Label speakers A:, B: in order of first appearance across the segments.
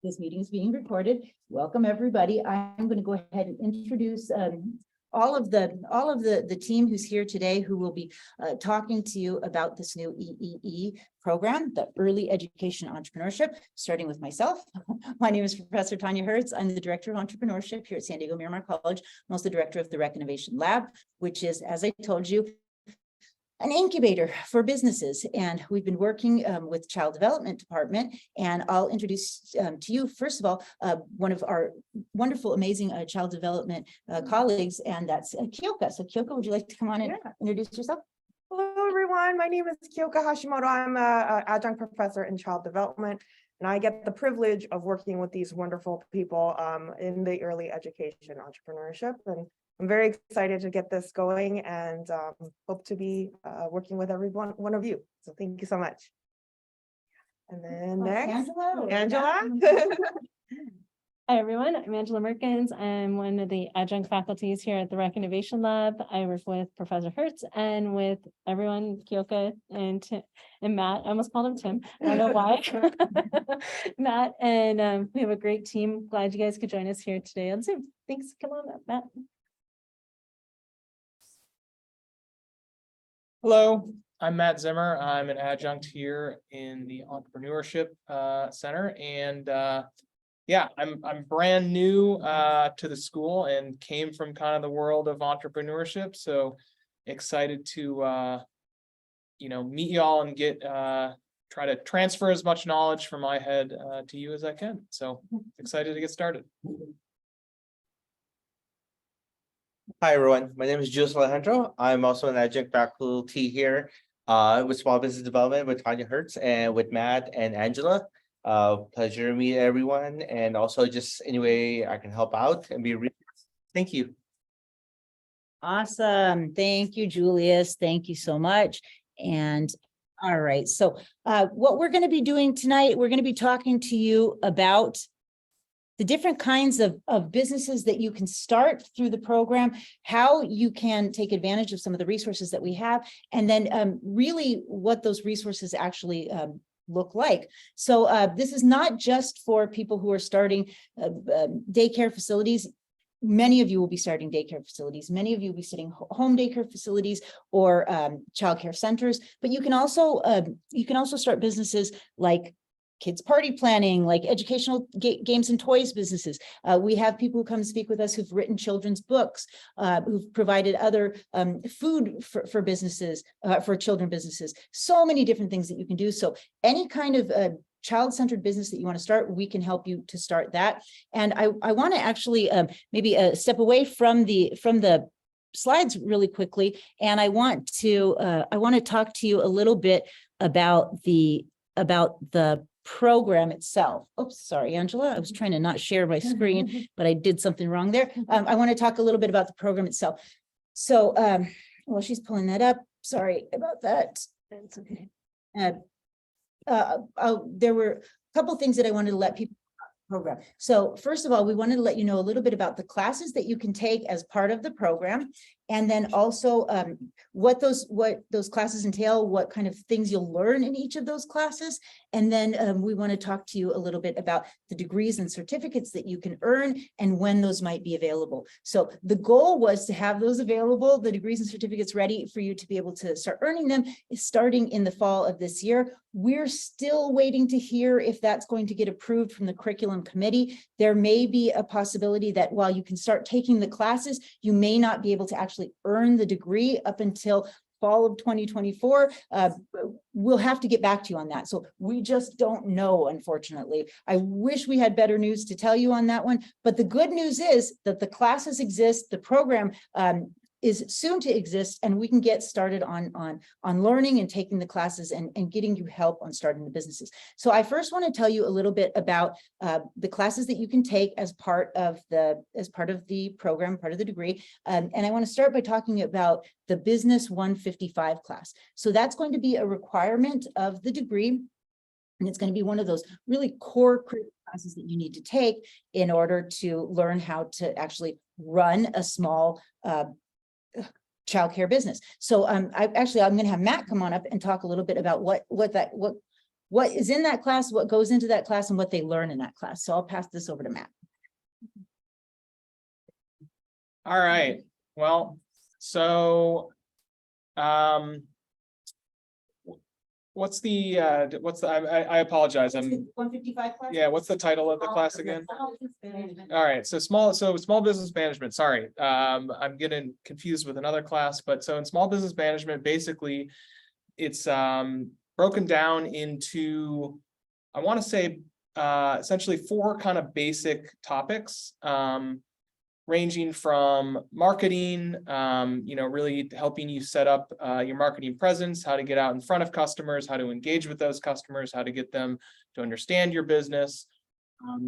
A: This meeting is being recorded. Welcome, everybody. I'm going to go ahead and introduce all of the team who's here today, who will be talking to you about this new EEE program, the Early Education Entrepreneurship, starting with myself. My name is Professor Tanya Hertz. I'm the Director of Entrepreneurship here at San Diego Miramar College. I'm also the Director of the Rec Innovation Lab, which is, as I told you, an incubator for businesses. And we've been working with Child Development Department. And I'll introduce to you, first of all, one of our wonderful, amazing child development colleagues, and that's Kyoka. So Kyoka, would you like to come on and introduce yourself?
B: Hello, everyone. My name is Kyoka Hashimoto. I'm an adjunct professor in child development, and I get the privilege of working with these wonderful people in the early education entrepreneurship. And I'm very excited to get this going and hope to be working with one of you. So thank you so much. And then next, Angela.
C: Hi, everyone. I'm Angela Merkins. I'm one of the adjunct faculties here at the Rec Innovation Lab. I work with Professor Hertz and with everyone, Kyoka and Tim, and Matt. I almost called him Tim. I don't know why. Matt, and we have a great team. Glad you guys could join us here today on Zoom. Thanks. Come on up, Matt.
D: Hello, I'm Matt Zimmer. I'm an adjunct here in the Entrepreneurship Center, and yeah, I'm brand new to the school and came from kind of the world of entrepreneurship. So excited to meet y'all and get try to transfer as much knowledge from my head to you as I can. So excited to get started.
E: Hi, everyone. My name is Jules Alejandro. I'm also an adjunct faculty here with Small Business Development with Tanya Hertz and with Matt and Angela. Pleasure to meet everyone. And also just any way I can help out and be a resource. Thank you.
A: Awesome. Thank you, Julius. Thank you so much. And all right. So what we're going to be doing tonight, we're going to be talking to you about the different kinds of businesses that you can start through the program, how you can take advantage of some of the resources that we have, and then really what those resources actually look like. So this is not just for people who are starting daycare facilities. Many of you will be starting daycare facilities. Many of you will be sitting home daycare facilities or childcare centers, but you can also start businesses like kids party planning, like educational games and toys businesses. We have people who come speak with us who've written children's books, who've provided other food for businesses, for children businesses. So many different things that you can do. So any kind of child-centered business that you want to start, we can help you to start that. And I want to actually maybe step away from the slides really quickly, and I want to talk to you a little bit about the program itself. Oops, sorry, Angela. I was trying to not share my screen, but I did something wrong there. I want to talk a little bit about the program itself. So, well, she's pulling that up. Sorry about that. That's okay. There were a couple of things that I wanted to let people know about the program. So first of all, we wanted to let you know a little bit about the classes that you can take as part of the program. And then also what those classes entail, what kind of things you'll learn in each of those classes. And then we want to talk to you a little bit about the degrees and certificates that you can earn and when those might be available. So the goal was to have those available, the degrees and certificates ready for you to be able to start earning them starting in the fall of this year. We're still waiting to hear if that's going to get approved from the curriculum committee. There may be a possibility that while you can start taking the classes, you may not be able to actually earn the degree up until fall of 2024. We'll have to get back to you on that. So we just don't know, unfortunately. I wish we had better news to tell you on that one, but the good news is that the classes exist, the program is soon to exist, and we can get started on learning and taking the classes and getting you help on starting the businesses. So I first want to tell you a little bit about the classes that you can take as part of the program, part of the degree. And I want to start by talking about the Business 155 class. So that's going to be a requirement of the degree. And it's going to be one of those really core classes that you need to take in order to learn how to actually run a small childcare business. So I'm going to have Matt come on up and talk a little bit about what what is in that class, what goes into that class, and what they learn in that class. So I'll pass this over to Matt.
D: All right, well, so, what's the, I apologize, I'm,
A: 155 class?
D: yeah, what's the title of the class again? All right, so small business management, sorry, I'm getting confused with another class, but so in small business management, basically, it's, broken down into, I want to say, essentially 4 kind of basic topics, ranging from marketing, really helping you set up your marketing presence, how to get out in front of customers, how to engage with those customers, how to get them to understand your business,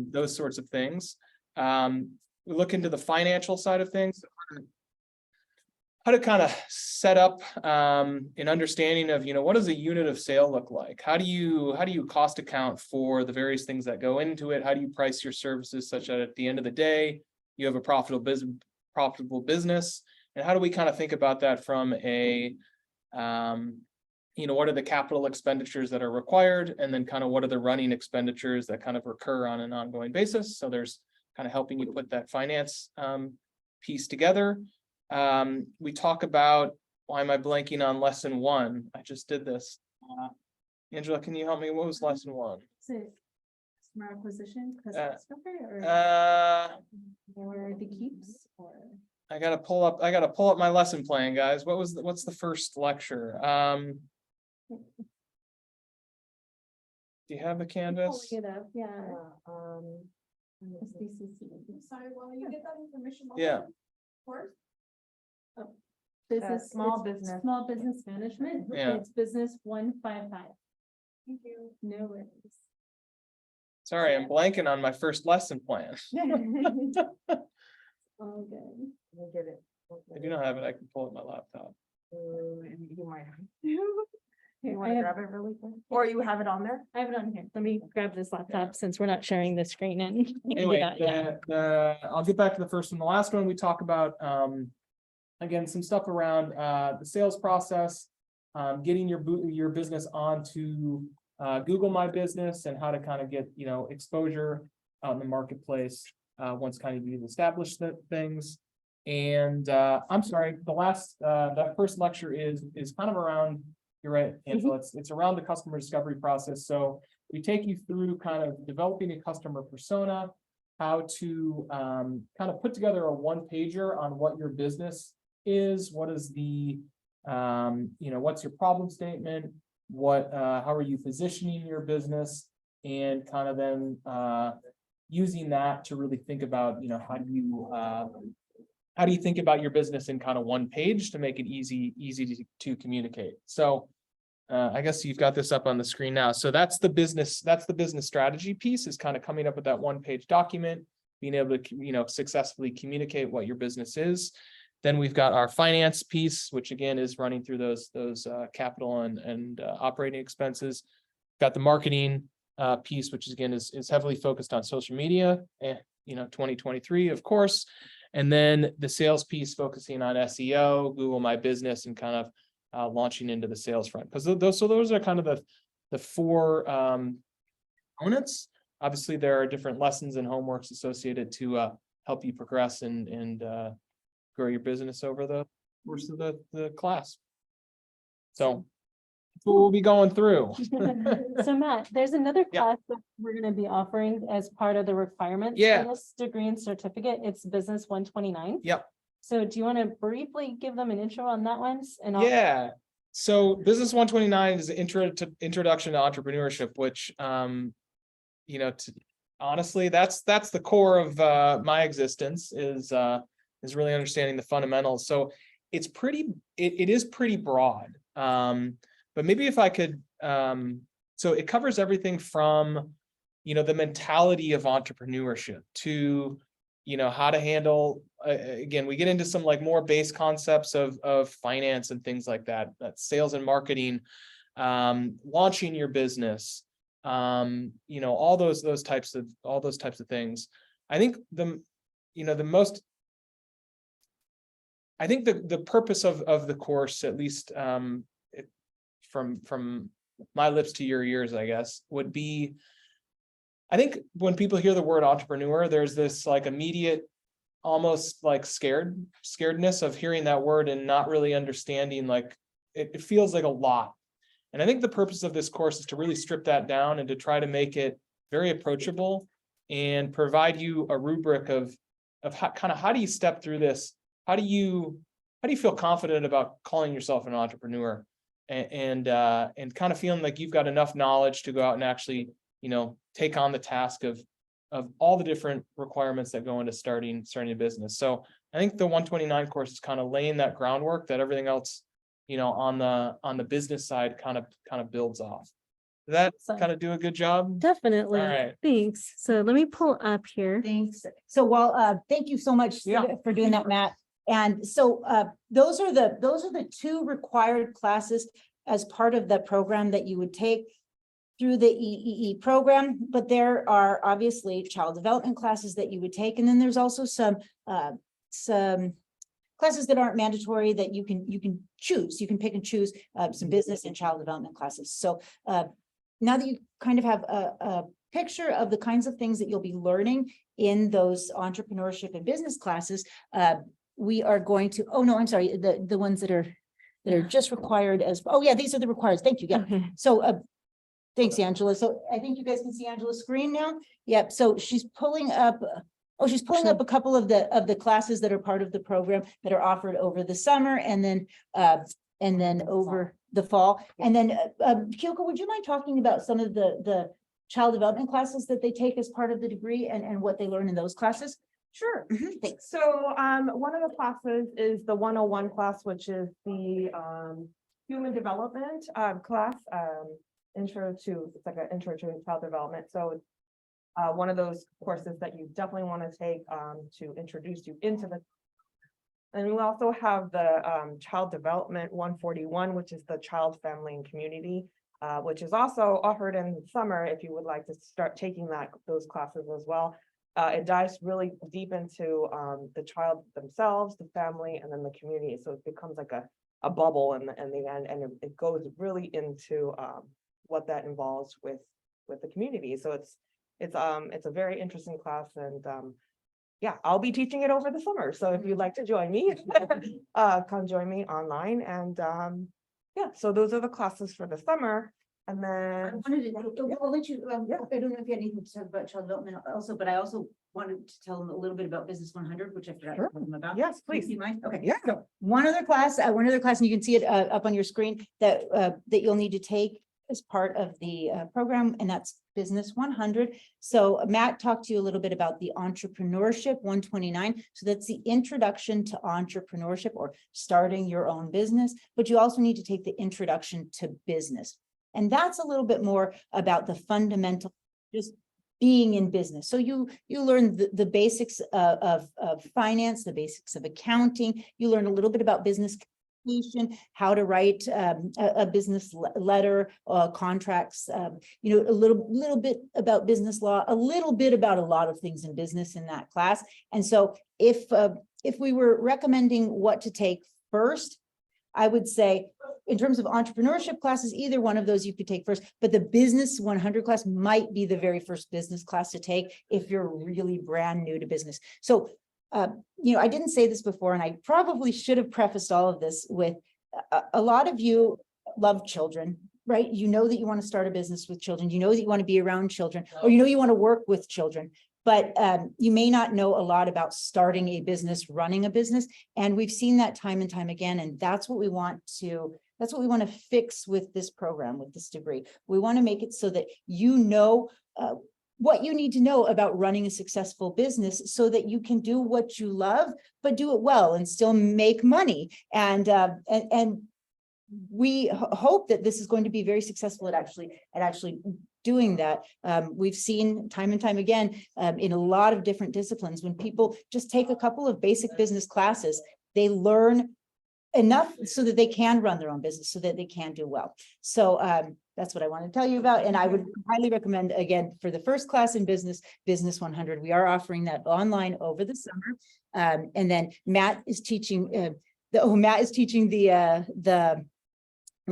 D: those sorts of things. We look into the financial side of things, how to kind of set up an understanding of, what does a unit of sale look like? How do you cost account for the various things that go into it? How do you price your services such that at the end of the day, you have a profitable business, and how do we kind of think about that from a, what are the capital expenditures that are required, and then kind of what are the running expenditures that kind of recur on an ongoing basis. So there's kind of helping you put that finance piece together. We talk about, why am I blanking on lesson 1? I just did this. Angela, can you help me? What was lesson 1?
C: Customer acquisition, or the keeps, or
D: I gotta pull up my lesson plan, guys. What's the first lecture? Do you have the Canvas?
C: pulling it up, yeah.
B: Sorry, will you get that information?
D: Yeah.
C: Business,
B: small
C: it's
B: business.
C: Small business management.
D: Yeah.
C: It's business 155.
B: Thank you.
C: No worries.
D: Sorry, I'm blanking on my first lesson plan.
C: All good.
B: We'll get it.
D: If you don't have it, I can pull up my laptop.
B: You might have.
C: Here,
B: You
C: I
B: want to
C: have-
B: grab it really quick? Or you have it on there?
C: I have it on here. Let me grab this laptop since we're not sharing the screen and. you can do
D: Anyway,
C: that, yeah.
D: I'll get back to the first one. The last one, we talk about, again, some stuff around the sales process, getting your business onto Google My Business, and how to kind of get, exposure out in the marketplace once kind of you've established things. And I'm sorry, that first lecture is kind of around, you're right, Angela, it's around the customer discovery process. So we take you through kind of developing a customer persona, how to kind of put together a one-pager on what your business is, what is the, what's your problem statement, how are you positioning your business, and kind of then using that to really think about, how do you think about your business in kind of one page to make it easy to communicate. So I guess you've got this up on the screen now. So that's the business strategy piece, is kind of coming up with that one-page document, being able to, successfully communicate what your business is. Then we've got our finance piece, which again is running through those capital and operating expenses. Got the marketing piece, which again is heavily focused on social media, 2023, of course. And then the sales piece focusing on SEO, Google My Business, and kind of launching into the sales front. Because those are kind of the 4 components. Obviously, there are different lessons and homeworks associated to help you progress and grow your business over the course of the class. So that's what we'll be going through.
C: So Matt, there's another
D: Yeah.
C: class that we're gonna be offering as part of the requirements
D: Yeah.
C: for this degree and certificate. It's business 129.
D: Yep.
C: So do you want to briefly give them an intro on that one? And I'll-
D: Yeah. So business 129 is an introduction to entrepreneurship, which honestly, that's the core of my existence, is really understanding the fundamentals. So it is pretty broad. But maybe if I could, so it covers everything from, the mentality of entrepreneurship to, how to handle, again, we get into some like more base concepts of finance and things like that, sales and marketing, launching your business, all those types of things. I think the purpose of the course, at least from my lips to your ears, I guess, would be, I think when people hear the word entrepreneur, there's this like immediate, almost like scaredness of hearing that word and not really understanding, like, it feels like a lot. And I think the purpose of this course is to really strip that down and to try to make it very approachable and provide you a rubric of how, kind of, how do you step through this? How do you feel confident about calling yourself an entrepreneur? And kind of feeling like you've got enough knowledge to go out and actually, take on the task of all the different requirements that go into starting a business. So I think the 129 course is kind of laying that groundwork that everything else, on the business side kind of builds off. Does that kind of do a good job?
C: Definitely.
D: All right.
C: Thanks. So let me pull up here.
A: Thanks. So while, thank you so much for doing that, Matt. And so those are the two required classes as part of the program that you would take through the EEE program. But there are obviously child development classes that you would take. And then there's also some classes that aren't mandatory that you can choose. You can pick and choose some business and child development classes. So now that you kind of have a picture of the kinds of things that you'll be learning in those entrepreneurship and business classes, we are going to, oh no, I'm sorry, the ones that are just required as, oh yeah, these are the required. Thank you. Yeah.
C: Okay.
A: So thanks, Angela. So I think you guys can see Angela's screen now. Yep. So she's pulling up. Oh, she's pulling up a couple of the classes that are part of the program that are offered over the summer and then over the fall. And then Kyoko, would you mind talking about some of the child development classes that they take as part of the degree and what they learn in those classes?
B: Sure.
A: Thanks.
B: So one of the classes is the 101 class, which is the human development class, it's like an intro to child development. So one of those courses that you definitely want to take to introduce you into the. And we also have the child development 141, which is the child, family, and community, which is also offered in the summer if you would like to start taking those classes as well. It dives really deep into the child themselves, the family, and then the community. So it becomes like a bubble in the end, and it goes really into what that involves with the community. So it's a very interesting class, and yeah, I'll be teaching it over the summer. So if you'd like to join me, come join me online. And yeah, so those are the classes for the summer. And then
A: I'll let you, I don't know if you had anything to talk about child development also, but I also wanted to tell them a little bit about Business 100, which I forgot to tell them about.
B: yes, please.
A: Do you mind? Okay.
B: Yeah.
A: So one other class, and you can see it up on your screen that you'll need to take as part of the program, and that's Business 100. So Matt talked to you a little bit about the Entrepreneurship 129. So that's the introduction to entrepreneurship or starting your own business, but you also need to take the introduction to business. And that's a little bit more about the fundamental, just being in business. So you learn the basics of finance, the basics of accounting. You learn a little bit about business communication, how to write a business letter, contracts, a little bit about business law, a little bit about a lot of things in business in that class. And so if we were recommending what to take first, I would say in terms of entrepreneurship classes, either one of those you could take first, but the Business 100 class might be the very first business class to take if you're really brand new to business. So, I didn't say this before, and I probably should have prefaced all of this with a lot of you love children, right? You know that you want to start a business with children. You know that you want to be around children, or you want to work with children. But you may not know a lot about starting a business, running a business. And we've seen that time and time again. And that's what we want to fix with this program, with this degree. We want to make it so that you know what you need to know about running a successful business so that you can do what you love, but do it well and still make money. And we hope that this is going to be very successful at actually doing that. We've seen time and time again in a lot of different disciplines, when people just take a couple of basic business classes, they learn enough so that they can run their own business, so that they can do well. So that's what I want to tell you about. And I would highly recommend, again, for the first class in Business 100, we are offering that online over the summer. And then Matt is teaching the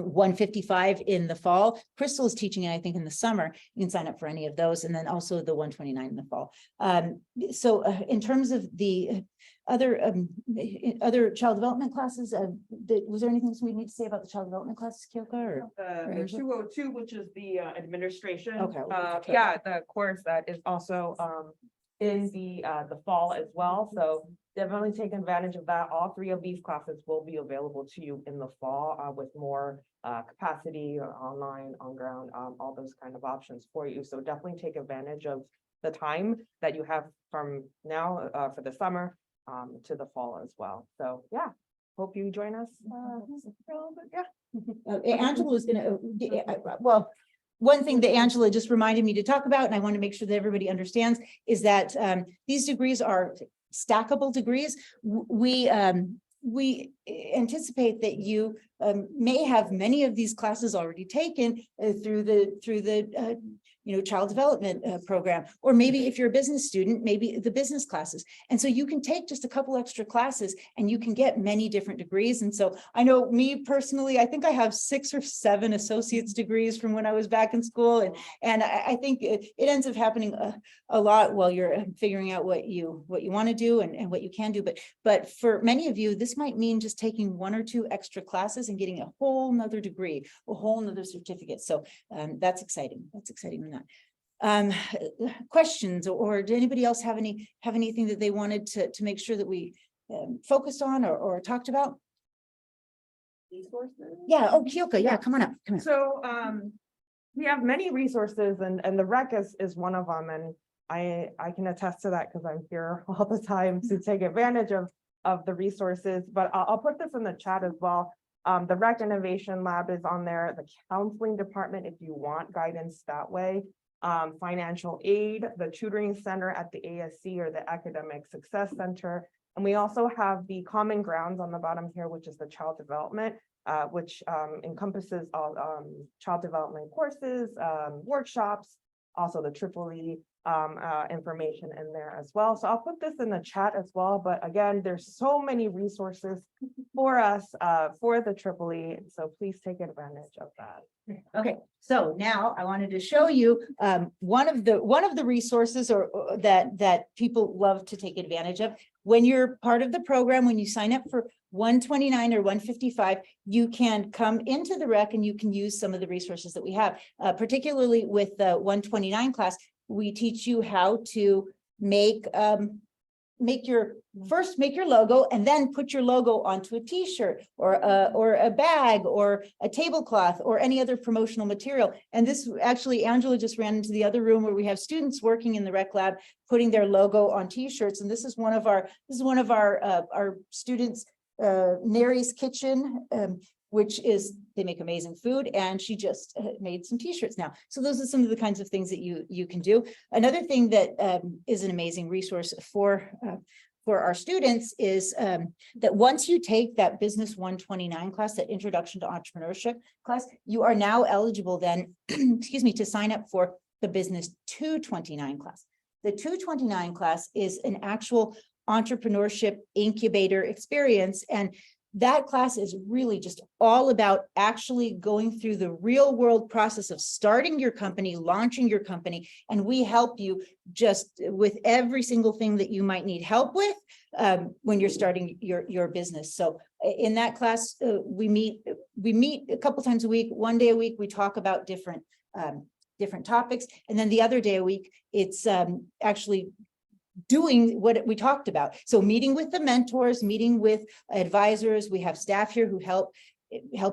A: 155 in the fall. Crystal is teaching it, I think, in the summer. You can sign up for any of those, and then also the 129 in the fall. So in terms of the other child development classes, was there anything we need to say about the child development classes, Kyoka? Or
B: The
A: Angela?
B: 202, which is the administration.
A: Okay.
B: Yeah, the course that is also in the fall as well. So definitely take advantage of that. All three of these classes will be available to you in the fall with more capacity or online, on ground, all those kind of options for you. So definitely take advantage of the time that you have from now for the summer to the fall as well. So yeah, hope you join us. Yeah.
A: Angela was gonna, well, one thing that Angela just reminded me to talk about, and I want to make sure that everybody understands, is that these degrees are stackable degrees. We anticipate that you may have many of these classes already taken through the child development program, or maybe if you're a business student, maybe the business classes. And so you can take just a couple extra classes and you can get many different degrees. And so I know me personally, I think I have 6 or 7 associate's degrees from when I was back in school. And I think it ends up happening a lot while you're figuring out what you want to do and what you can do. But for many of you, this might mean just taking 1 or 2 extra classes and getting a whole nother degree, a whole nother certificate. So that's exciting. That's exciting on that. Questions, or did anybody else have anything that they wanted to make sure that we focused on or talked about?
B: Resources?
A: Yeah. Oh, Kyoka. Yeah. Come on up. Come on.
B: So we have many resources, and the rec is one of them, and I can attest to that because I'm here all the time to take advantage of the resources. But I'll put this in the chat as well. The rec innovation lab is on there, the counseling department if you want guidance that way, financial aid, the tutoring center at the ASC or the academic success center. And we also have the common grounds on the bottom here, which is the child development, which encompasses all child development courses, workshops, also the EEE information in there as well. So I'll put this in the chat as well. But again, there's so many resources for us for the EEE. So please take advantage of that.
A: Okay, so now I wanted to show you one of the resources or that people love to take advantage of. When you're part of the program, when you sign up for 129 or 155, you can come into the rec and you can use some of the resources that we have, particularly with the 129 class. We teach you how to make your logo and then put your logo onto a t-shirt or a bag or a tablecloth or any other promotional material. And this actually, Angela just ran into the other room where we have students working in the rec lab putting their logo on t-shirts. And this is one of our students, Neri's Kitchen, which is, they make amazing food, and she just made some t-shirts now. So those are some of the kinds of things that you can do. Another thing that is an amazing resource for our students is that once you take that business 129 class, that introduction to entrepreneurship class, you are now eligible then, excuse me, to sign up for the business 229 class. The 229 class is an actual entrepreneurship incubator experience, and that class is really just all about actually going through the real world process of starting your company, launching your company. And we help you just with every single thing that you might need help with when you're starting your business. So in that class, we meet a couple times a week. One day a week, we talk about different topics. And then the other day a week, it's actually doing what we talked about. So meeting with the mentors, meeting with advisors. We have staff here who help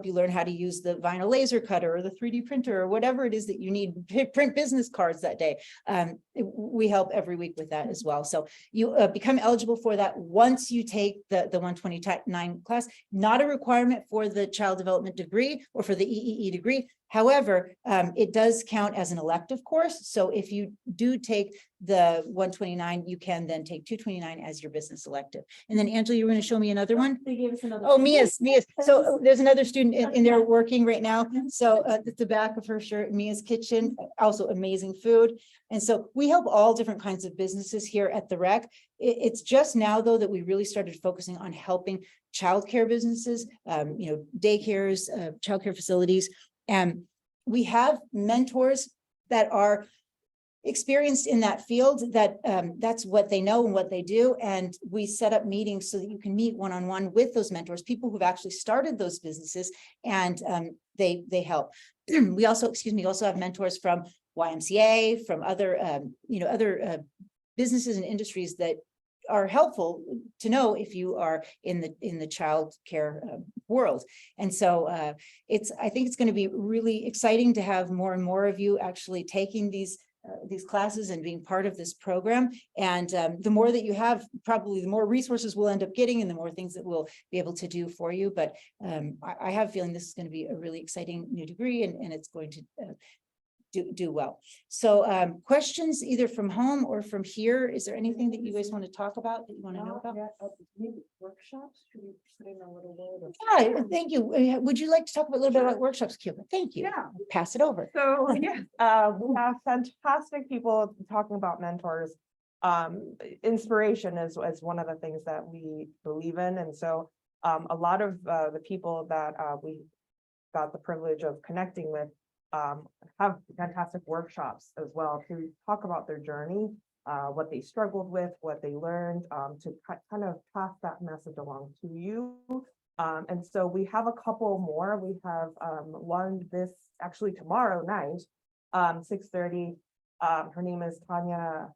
A: you learn how to use the vinyl laser cutter or the 3D printer or whatever it is that you need to print business cards that day. We help every week with that as well. So you become eligible for that once you take the 129 class. Not a requirement for the child development degree or for the EEE degree. However, it does count as an elective course. So if you do take the 129, you can then take 229 as your business elective. And then Angela, you were going to show me another one?
C: They gave us another.
A: Oh, Mia's. So there's another student in there working right now. So at the back of her shirt, Mia's Kitchen, also amazing food. And so we help all different kinds of businesses here at the rec. It's just now though that we really started focusing on helping childcare businesses, daycares, childcare facilities. And we have mentors that are experienced in that field, that that's what they know and what they do. And we set up meetings so that you can meet one-on-one with those mentors, people who've actually started those businesses, and they help. We also have mentors from YMCA, from other businesses and industries that are helpful to know if you are in the child care world. And so I think it's going to be really exciting to have more and more of you actually taking these classes and being part of this program. And the more that you have, probably the more resources we'll end up getting and the more things that we'll be able to do for you. But I have a feeling this is going to be a really exciting new degree, and it's going to do well. So questions either from home or from here. Is there anything that you guys want to talk about that you want to know about?
B: Workshops, should we put in a little word?
A: Yeah, thank you. Would you like to talk a little bit about workshops, Cuba? Thank you.
B: Yeah.
A: Pass it over.
B: So yeah, we have fantastic people talking about mentors. Inspiration is one of the things that we believe in. And so a lot of the people that we got the privilege of connecting with have fantastic workshops as well to talk about their journey, what they struggled with, what they learned, to kind of pass that message along to you. And so we have a couple more. We have one actually tomorrow night, 6:30. Her name is Tanya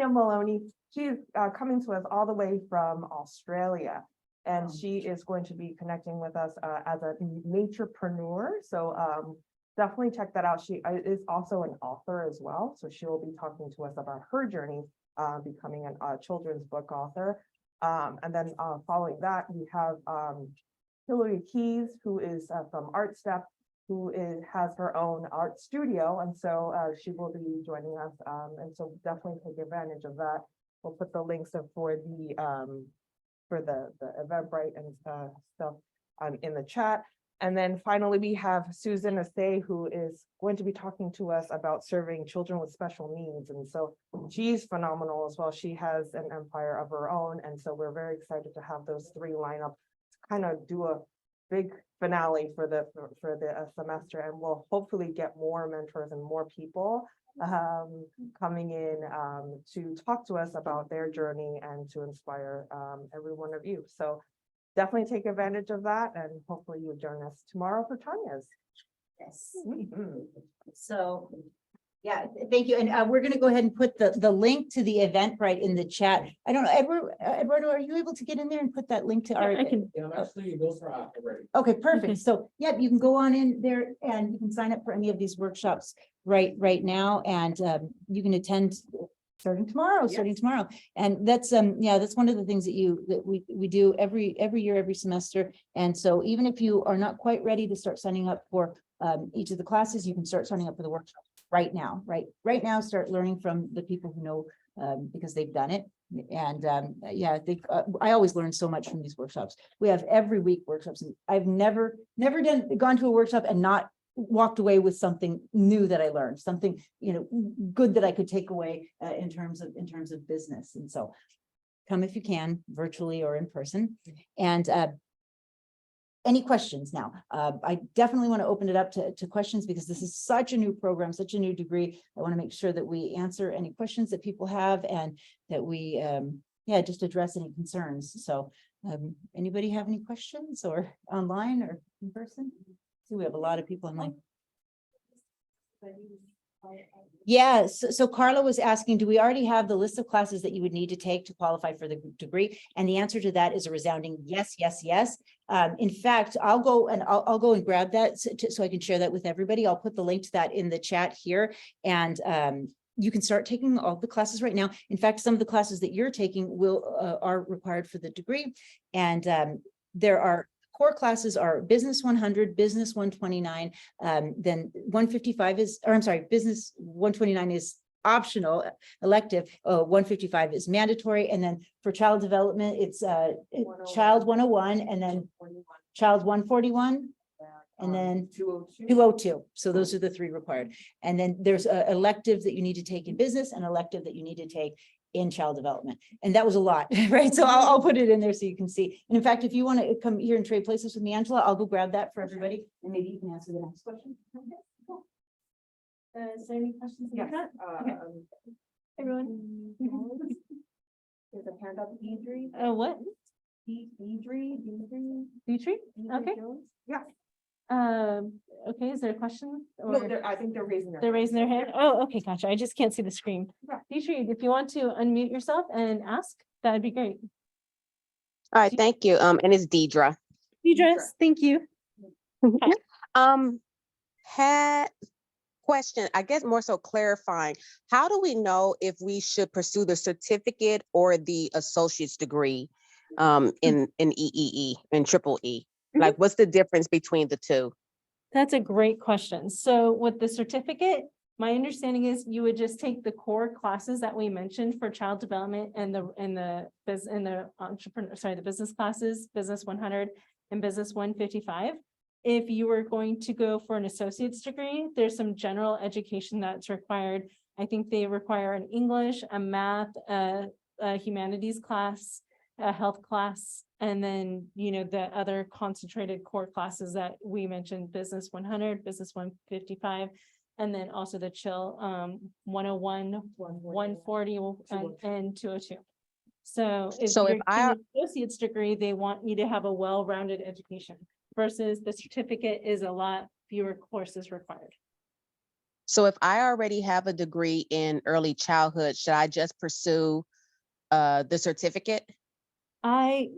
B: Maloney. She's coming to us all the way from Australia. And she is going to be connecting with us as a naturepreneur. So definitely check that out. She is also an author as well. So she will be talking to us about her journey becoming a children's book author. And then following that, we have Hillary Keys, who is from Art Step, who has her own art studio. And so she will be joining us. And so definitely take advantage of that. We'll put the links up for the Eventbrite and stuff in the chat. And then finally, we have Susan Asay, who is going to be talking to us about serving children with special needs. And so she's phenomenal as well. She has an empire of her own. And so we're very excited to have those three line up to kind of do a big finale for the semester. And we'll hopefully get more mentors and more people coming in to talk to us about their journey and to inspire every one of you. So definitely take advantage of that, and hopefully you'll join us tomorrow for Tanya's.
A: Yes. So, yeah, thank you. And we're going to go ahead and put the link to the Eventbrite in the chat. I don't know, Eduardo, are you able to get in there and put that link to our?
C: I can.
F: Yeah, actually, those are out already.
A: Okay, perfect. So, yeah, you can go on in there and you can sign up for any of these workshops right now, and you can attend starting tomorrow. And that's that's one of the things that we do every year, every semester. And so even if you are not quite ready to start signing up for each of the classes, you can start signing up for the workshop right now, right now, start learning from the people who know because they've done it. And I always learn so much from these workshops. We have every week workshops, and I've never gone to a workshop and not walked away with something new that I learned, something good that I could take away in terms of business. And so come if you can, virtually or in person. And any questions now? I definitely want to open it up to questions, because this is such a new program, such a new degree. I want to make sure that we answer any questions that people have, and that we just address any concerns. So anybody have any questions, or online or in person? See, we have a lot of people online. Yeah, so Carla was asking, do we already have the list of classes that you would need to take to qualify for the degree? And the answer to that is a resounding yes, yes, yes. In fact, I'll go and grab that so I can share that with everybody. I'll put the link to that in the chat here, and you can start taking all the classes right now. In fact, some of the classes that you're taking are required for the degree, and there are core classes are Business 100, Business 129, then 155 is, or I'm sorry, Business 129 is optional elective, 155 is mandatory, and then for child development, it's Child 101, and then Child 141, and then 202. So those are the three required. And then there's a elective that you need to take in business, and elective that you need to take in child development. And that was a lot, right? So I'll put it in there so you can see. And in fact, if you want to come here and trade places with me, Angela, I'll go grab that for everybody, and maybe you can answer the next question.
C: Is there any questions? in the
B: Yes.
C: chat? Okay. Everyone?
B: There's a hand up, Deidre.
C: What?
B: Deidre.
C: Dimitri? Okay.
B: Yeah.
C: Okay, is there a question?
B: No,
C: Or
B: I think they're raising their.
C: they're raising their hand? Oh, okay, gotcha. I just can't see the screen.
B: Yeah.
C: Dimitri, if you want to unmute yourself and ask, that'd be great.
G: All right, thank you. And it's Deidre.
C: Idris, thank you.
G: Had question, I guess more so clarifying, how do we know if we should pursue the certificate or the associate's degree in EEE and triple E? Like, what's the difference between the two?
C: That's a great question. So with the certificate, my understanding is you would just take the core classes that we mentioned for child development and the business classes, Business 100 and Business 155. If you were going to go for an associate's degree, there's some general education that's required. I think they require an English, a math, a humanities class, a health class, and then, you know, the other concentrated core classes that we mentioned, Business 100, Business 155, and then also the chill 101, 140, and 202. So if
G: So
C: you're
G: if
C: getting
G: I-
C: an associate's degree, they want you to have a well-rounded education versus the certificate is a lot fewer courses required.
G: So if I already have a degree in early childhood, should I just pursue the certificate?
C: I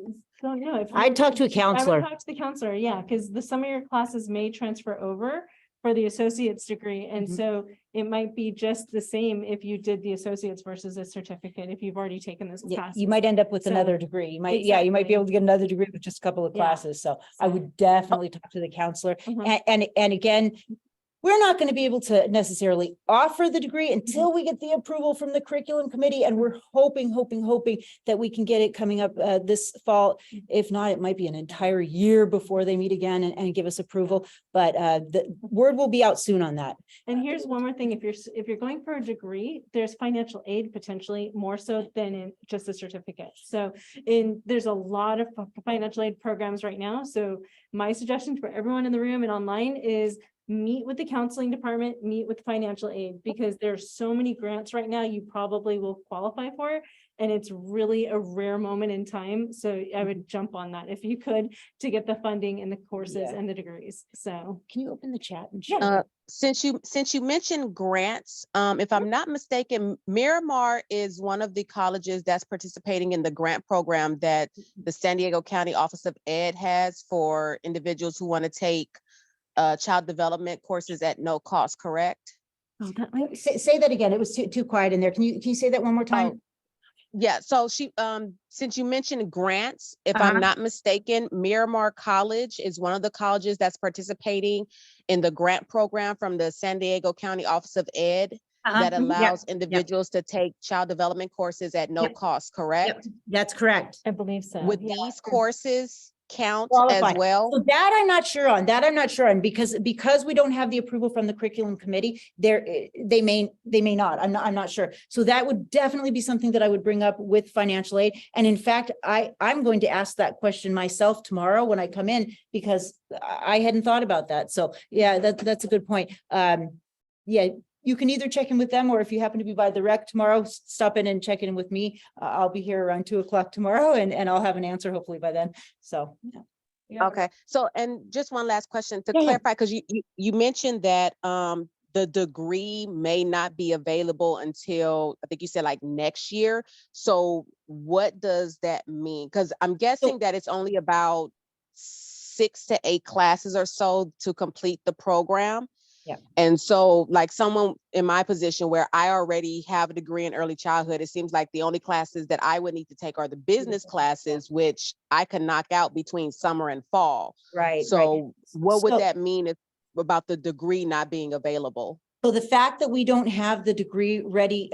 C: don't know if
A: I'd talk to a
C: I would
A: counselor.
C: talk to the counselor, yeah, because some of your classes may transfer over for the associate's degree. And
A: Mhm.
C: so it might be just the same if you did the associates versus a certificate, if you've already taken this
A: Yeah,
C: class.
A: you might end up with
C: So-
A: another degree. You might, yeah, you might be
C: Exactly.
A: able to get another degree with just a couple of
C: Yeah.
A: classes. So I
C: So-
A: would definitely talk to the counselor.
C: Mhm.
A: And again, we're not going to be able to necessarily offer the degree until we get the approval from the curriculum committee. And we're hoping that we can get it coming up this fall. If not, it might be an entire year before they meet again and give us approval. But the word will be out soon on that.
C: And here's one more thing, if you're going for a degree, there's financial aid potentially more so than in just a certificate. So there's a lot of financial aid programs right now. So my suggestion for everyone in the room and online is meet with the counseling department, meet with financial aid, because there's so many grants right now you probably will qualify for. And it's really a rare moment in time. So I would jump on that if you could to get the funding and the courses
A: Yeah.
C: and the degrees. So
A: Can you open the chat? And
C: Yeah.
A: share?
G: Since you mentioned grants, if I'm not mistaken, Miramar is one of the colleges that's participating in the grant program that the San Diego County Office of Ed has for individuals who want to take child development courses at no cost, correct?
C: oh, that might
A: Say that again. It was too quiet in there. Can you say that one more time?
G: Yeah, so since you mentioned grants, if
A: Uh-huh.
G: I'm not mistaken, Miramar College is one of the colleges that's participating in the grant program from the San Diego County Office of Ed that allows individuals to take child development courses at no
A: Yep.
G: cost, correct?
A: That's correct.
C: I believe so.
G: Would
C: Yeah.
G: these courses count
A: Qualify.
G: as well?
A: So that I'm not sure on, because we don't have the approval from the curriculum committee, they may not, I'm not sure. So that would definitely be something that I would bring up with financial aid. And in fact, I'm going to ask that question myself tomorrow when I come in, because I hadn't thought about that. So yeah, that's a good point. Yeah, you can either check in with them, or if you happen to be by the rec tomorrow, stop in and check in with me. I'll be here around 2:00 tomorrow, and I'll have an answer hopefully by then. So. Yeah.
G: Okay, so, and just one last question to
A: Yeah, yeah.
G: clarify, because you mentioned that the degree may not be available until, I think you said like next year. So what does that mean? Because I'm guessing that it's only about 6 to 8 classes or so to complete the program.
A: Yeah.
G: And so like someone in my position where I already have a degree in early childhood, it seems like the only classes that I would need to take are the business classes, which I can knock out between summer and fall.
A: Right.
G: So what would
A: So-
G: that mean about the degree not being available?
A: So the fact that we don't have the degree ready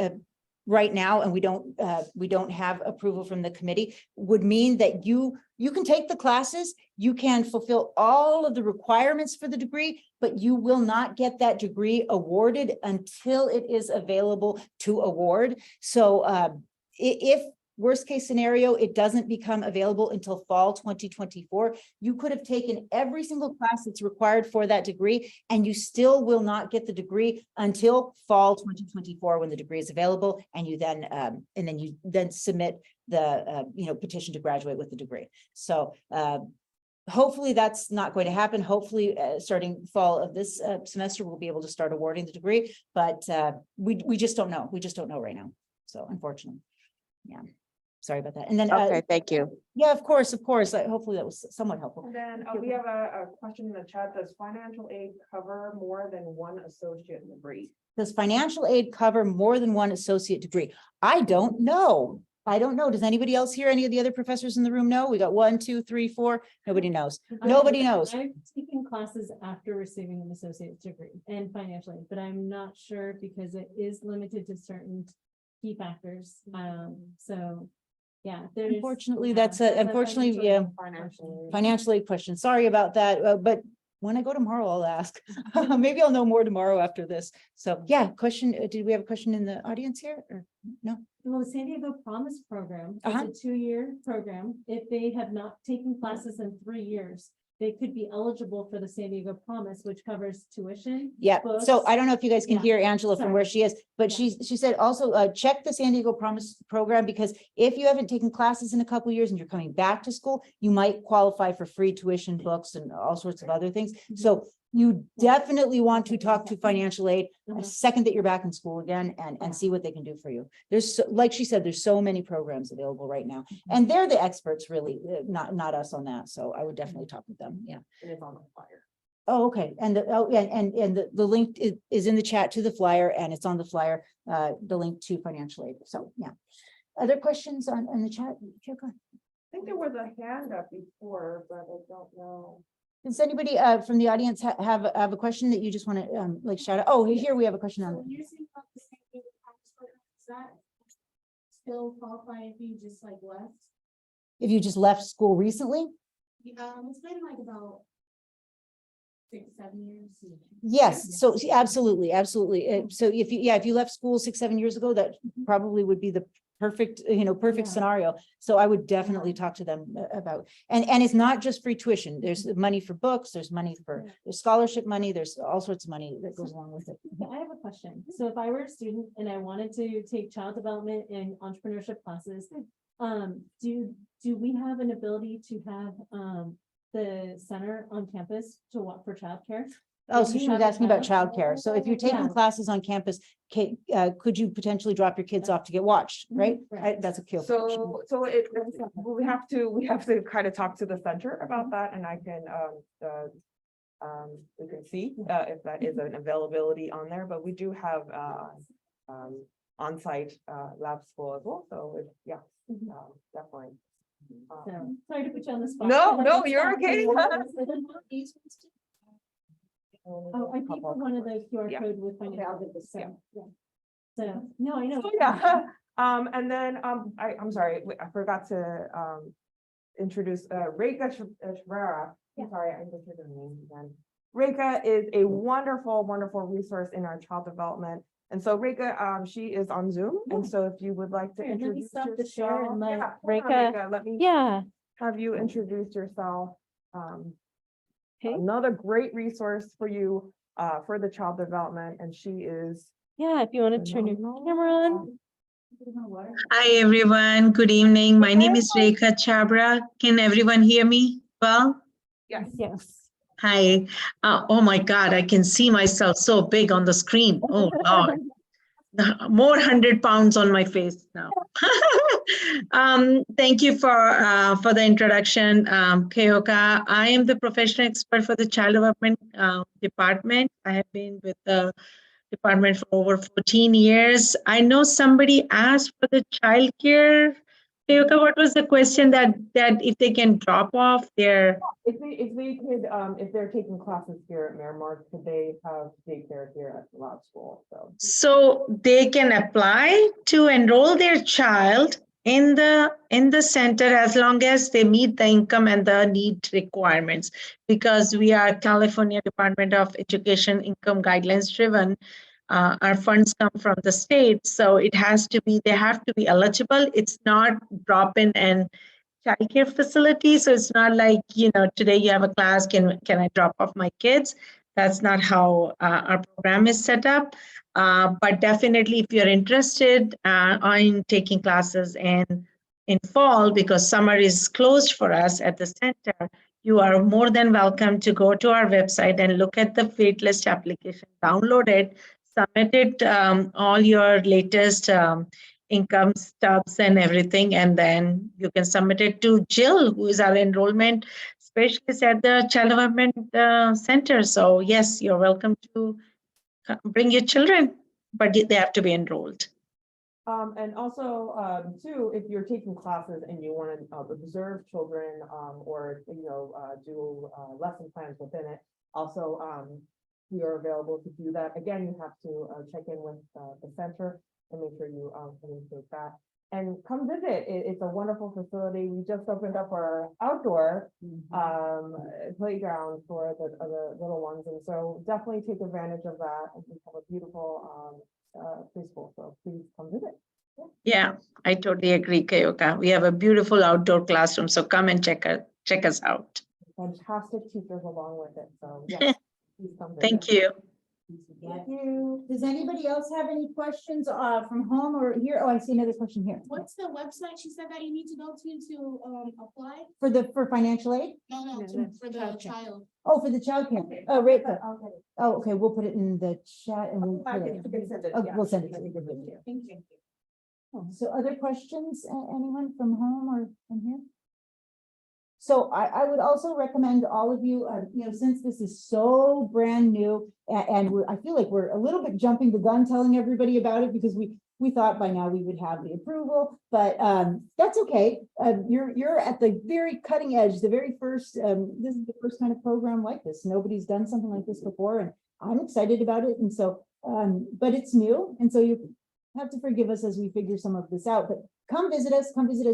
A: right now, and we don't have approval from the committee, would mean that you can take the classes, you can fulfill all of the requirements for the degree, but you will not get that degree awarded until it is available to award. So if worst case scenario, it doesn't become available until fall 2024. You could have taken every single class that's required for that degree, and you still will not get the degree until fall 2024 when the degree is available, and you then submit the petition to graduate with the degree. So hopefully that's not going to happen. Hopefully, starting fall of this semester, we'll be able to start awarding the degree, but we just don't know. We just don't know right now. So unfortunately, yeah. Sorry about that. And then,
G: Okay, thank you.
A: yeah, of course. Hopefully that was somewhat helpful.
B: And then we have a question in the chat. Does financial aid cover more than one associate degree?
A: Does financial aid cover more than one associate degree? I don't know. Does anybody else here? Any of the other professors in the room know? We got 1, 2, 3, 4. Nobody knows. Nobody knows.
C: I've taken classes after receiving an associate's degree and financial aid, but I'm not sure because it is limited to certain key factors. So yeah,
A: Unfortunately, unfortunately, yeah, financial aid question. Sorry about that. But when I go tomorrow, I'll ask. Maybe I'll know more tomorrow after this. So yeah, question. Did we have a question in the audience here or no?
C: Well, the San Diego Promise Program is
A: Uh-huh.
C: a 2-year program. If they have not taken classes in 3 years, they could be eligible for the San Diego Promise, which covers tuition.
A: Yeah, so
C: books.
A: I don't know if you guys can
C: Yeah.
A: hear Angela from where
C: Sorry.
A: she is, but
C: Yeah.
A: she said also check the San Diego Promise program, because if you haven't taken classes in a couple of years and you're coming back to school, you might qualify for free tuition, books, and all sorts of other things. So you definitely want to talk to financial aid the
C: Mhm.
A: second that you're back in school again and see what they can do for you. Like she said, there's so many programs available right now, and they're the experts really, not us on that. So I would definitely talk with them. Yeah.
B: It is on the flyer.
A: Oh, okay. And the link is in the chat to the flyer, and it's on the flyer, the link to financial aid. So, yeah. Other questions on the chat? Kyoko?
B: I think there was a hand up before, but I don't know.
A: Does anybody from the audience have a question that you just want to like shout out? Oh, here we have a question on.
H: You're saying about the San Diego Promise program, does that still qualify if you just like left?
A: If you just left school recently?
H: It's been like about 6-7 years.
A: Yes, so absolutely. So if you left school 6-7 years ago, that probably would be the perfect
C: Yeah.
A: scenario. So I would definitely talk to them about, and it's not just free tuition. There's money for books, there's money for there's scholarship money, there's all sorts of money that goes along with it.
C: I have a question. So if I were a student and I wanted to take child development and entrepreneurship classes, do we have an ability to have the center on campus for childcare?
A: Oh, so she was asking about childcare. So if you're taking
C: Yeah.
A: classes on campus, could you potentially drop your kids off to get watched, right?
C: Right.
A: That's a cute.
B: So we have to kind of talk to the center about that, and I can we can see if that is an availability on there, but we do have on-site lab school as well, so definitely.
C: So, sorry to put you on the spot.
B: No, you're okay.
C: Oh, I think one of the QR
B: Yeah.
C: code with financial aid, so,
B: Yeah.
C: yeah. So, no, I know.
B: So, yeah, and then, I'm sorry, I forgot to, introduce, Reka Cabrera.
C: Yeah.
B: I'm sorry, I butchered her name again. Reka is a wonderful, wonderful resource in our child development. And so Reka, she is on Zoom, and so if you would like to
C: Here, let me
B: introduce
C: stop the
B: yourself.
C: share and let
B: Yeah, hold on,
C: Reka-
B: Let me
C: Yeah.
B: have you introduce yourself.
C: Okay.
B: Another great resource for you, for the child development, and she is.
C: Yeah, if you want to turn your camera on.
I: Hi, everyone. Good evening. My name is Rekha Chabra. Can everyone hear me well?
B: Yes.
C: Yes.
I: Hi. Oh my God, I can see myself so big on the screen. Oh, Lord. more 100 pounds on my face now. Thank you for the introduction, Keoka. I am the professional expert for the child development department. I have been with the department for over 14 years. I know somebody asked for the childcare. Keoka, what was the question that if they can drop off their?
B: If they could, if they're taking classes here at Miramar, could they have daycare here at the lab school?
I: So they can apply to enroll their child in the center as long as they meet the income and the need requirements, because we are California Department of Education income guidelines driven. Our funds come from the state, so it has to be, they have to be eligible. It's not drop-in and childcare facility. So it's not like, today you have a class, can I drop off my kids? That's not how our program is set up. But definitely if you're interested in taking classes in fall, because summer is closed for us at the center, you are more than welcome to go to our website and look at the waitlist application, download it, submit it, all your latest income stubs and everything, and then you can submit it to Jill, who is our enrollment specialist at the Child Development Center. So yes, you're welcome to bring your children, but they have to be enrolled.
B: And also, too, if you're taking classes and you want to observe children, or, do lesson plans within it, also, we are available to do that. Again, you have to check in with the center and make sure you communicate that. And come visit. It's a wonderful facility. We just opened up our outdoor playground for the little ones. And so definitely take advantage of that. And we have a beautiful preschool. So please come visit.
I: Yeah, I totally agree, Keoka. We have a beautiful outdoor classroom. So come and check us out.
B: Fantastic teachers along with it. So yes, please come visit.
I: Thank you.
A: Thank you. Does anybody else have any questions from home or here? Oh, I see another question here.
H: What's the website she said that you need to go to apply?
A: For financial aid?
H: No, for the child.
A: Oh, for the childcare. Oh, right. Oh, okay. We'll put it in the chat and we'll put it. We'll send it to you.
H: Thank you.
A: Oh, so other questions, anyone from home or from here? So I would also recommend all of you, since this is so brand new and I feel like we're a little bit jumping the gun telling everybody about it because we thought by now we would have the approval, but that's okay. You're at the very cutting edge, the very first, this is the first kind of program like this. Nobody's done something like this before and I'm excited about it. And so, but it's new. And so you have to forgive us as we figure some of this out, but come visit us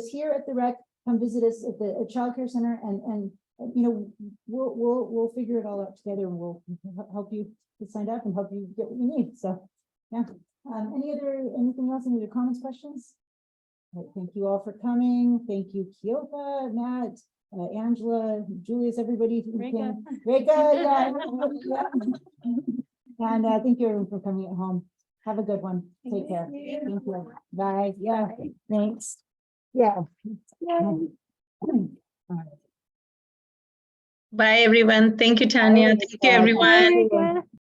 A: here at the rec. Come visit us at the childcare center and we'll figure it all out together and we'll help you get signed up and help you get what you need. So yeah. Anything else? Any other comments, questions? All right, thank you all for coming. Thank you, Keoka, Matt, Angela, Julius, everybody.
C: Reka.
A: Yeah. And thank you everyone for coming at home. Have a good one. Take care. Thank you. Bye. Yeah. Thanks. Yeah.
I: Bye, everyone. Thank you, Tanya. Thank you, everyone.
C: Bye.